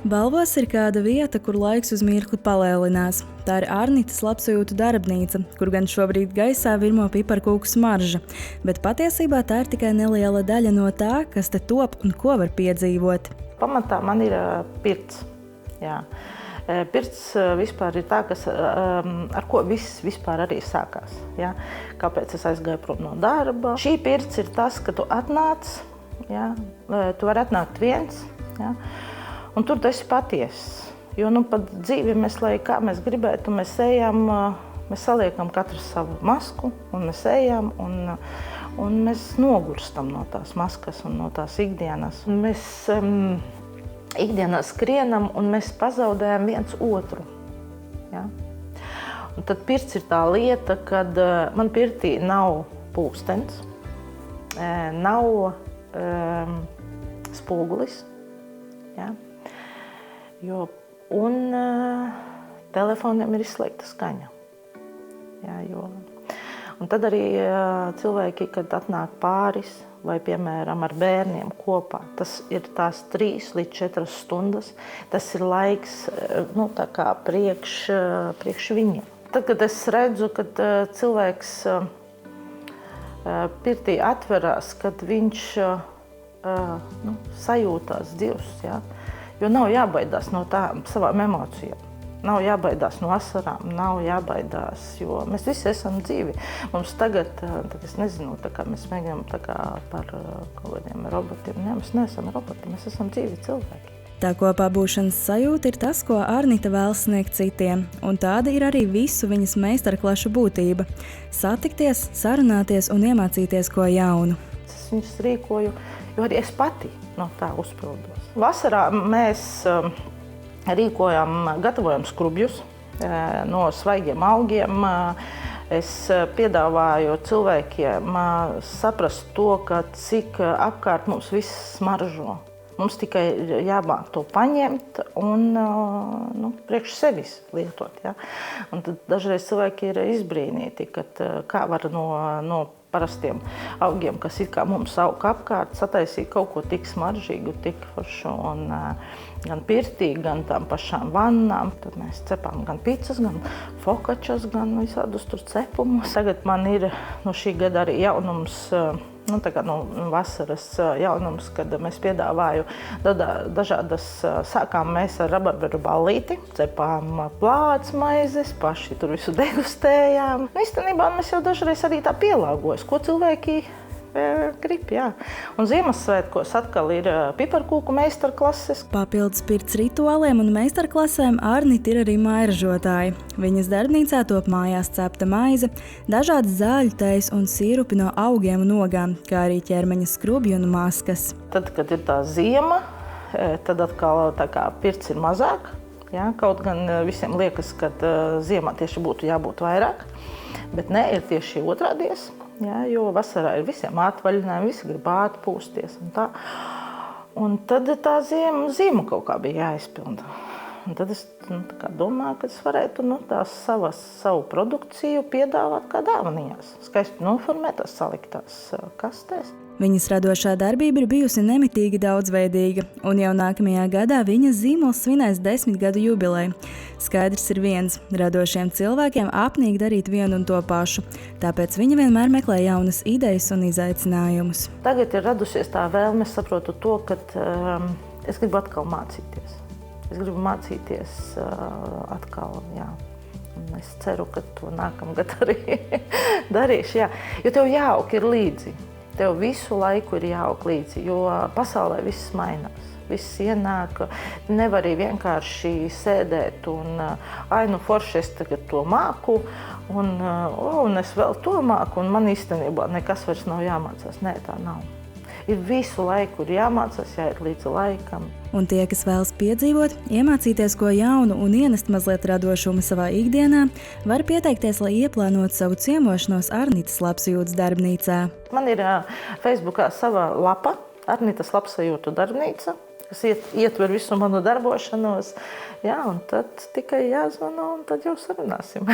Balvos ir kāda vieta, kur laiks uz mirkli palēlinās. Tā ir Arnitas labsajūtu darbnīca, kur gan šobrīd gaisā virmo piparkūku smarža, bet patiesībā tā ir tikai neliela daļa no tā, kas te top un ko var piedzīvot. Pamatā man ir pirts. Jā. Pirts vispār ir tā, ar ko viss vispār arī sākās. Jā. Kāpēc es aizgāju prom no darba? Šī pirts ir tas, ka tu atnāc, jā. Tu vari atnākt viens, jā. Un tur tu esi patiess. Jo pat dzīvi mēs, lai kā mēs gribētu, mēs ejam, mēs saliekam katru savu masku, un mēs ejam, un mēs nogurstam no tās maskas un no tās ikdienas. Un mēs ikdienā skrienam, un mēs pazaudējam viens otru. Ja? Un tad pirts ir tā lieta, kad man pirtī nav pulkstenis, nav spogulis. Ja? Un telefoniem ir izslēgta skaņa. Jā, un tad arī cilvēki, kad atnāk pāris vai, piemēram, ar bērniem kopā, tas ir tās 3 līdz 4 stundas. Tas ir laiks tā kā priekš viņiem. Tad, kad es redzu, kad cilvēks pirtī atverās, kad viņš sajūtās dzīvs, ja? Jo nav jābaidās no tām savām emocijām, nav jābaidās no asarām, nav jābaidās, jo mēs visi esam dzīvi. Mums tagad es nezinu, mēs mēģinām par kaut kādiem robotiem. Ne, mēs neesam roboti, mēs esam dzīvi cilvēki. Tā kopā būšanas sajūta ir tas, ko Arnita vēlas sniegt citiem, un tāda ir arī visu viņas meistarklašu būtība – satikties, sarunāties un iemācīties ko jaunu. Es viņus rīkoju, jo arī es pati no tā uzpildos. Vasarā mēs gatavojam skrubjus no svaigiem augiem. Es piedāvāju cilvēkiem saprast to, cik apkārt mums viss smaržo. Mums tikai jāmāk to paņemt un priekš sevis lietot. Ja? Un tad dažreiz cilvēki ir izbrīnīti, kā var no parastiem augiem, kas it kā mums aug apkārt, sataisīt kaut ko tik smaržīgu, tik foršu un gan pirtī, gan tām pašām vannām. Tad mēs cepām gan picas, gan fokačas, gan visādus tur cepumus. Tagad man ir no šī gada arī jaunums, vasaras jaunums, kad mēs piedāvāju dažādas, sākām mēs ar rabarberu ballīti, cepām plāts maizes, paši tur visu degustējām. Īstenībā mēs jau dažreiz arī tā pielāgojas, ko cilvēki grib, jā. Un Ziemassvētkos atkal ir piparkūku meistarklases. Papildus pirts rituāliem un meistarklasēm Arnita ir arī mairažotāja. Viņas darbnīcā top mājās cepta maize, dažādas zāļu tejas un sīrupi no augiem un ogām, kā arī ķermeņa skrubji un maskas. Tad, kad ir tā ziema, tad atkal tā kā pirts ir mazāk. Jā, kaut gan visiem liekas, ka ziemā tieši būtu jābūt vairāk, bet ne, ir tieši otrādies. Jā, jo vasarā ir visiem atvaļinājumi, visi grib atpūsties un tā. Un tad tā ziema kaut kā bija jāizpilda. Un tad es domāju, ka es varētu savu produkciju piedāvāt kā dāvanījās. Skaisti noformētās, saliktās kastēs. Viņas radošā darbība ir bijusi nemitīgi daudzveidīga, un jau nākamajā gadā viņas zīmols svinēs 10 gadu jubileju. Skaidrs ir viens – radošiem cilvēkiem apnīk darīt vienu un to pašu, tāpēc viņa vienmēr meklē jaunas idejas un izaicinājumus. Tagad ir radusies tā vēlme, es saprotu to, ka es gribu atkal mācīties. Es gribu mācīties atkal, jā. Un es ceru, ka to nākamgad arī darīšu, jā. Jo tev jāaug ir līdzi. Tev visu laiku ir jāaug līdzi, jo pasaulē viss mainās. Viss ienāk, nevar arī vienkārši sēdēt un forši es tagad to māku un es vēl to māku un man īstenībā nekas vairs nav jāmācās. Nē, tā nav. Ir visu laiku ir jāmācās, jāiet līdz laikam. Un tie, kas vēlas piedzīvot, iemācīties ko jaunu un ienest mazliet radošumu savā ikdienā, var pieteikties, lai ieplānotu savu ciemošanos Arnitas labsajūtas darbnīcā. Man ir Facebookā sava lapa, Arnitas labsajūtu darbnīca, kas ietver visu manu darbošanos. Jā, un tad tikai jāzvana un tad jau sarunāsim.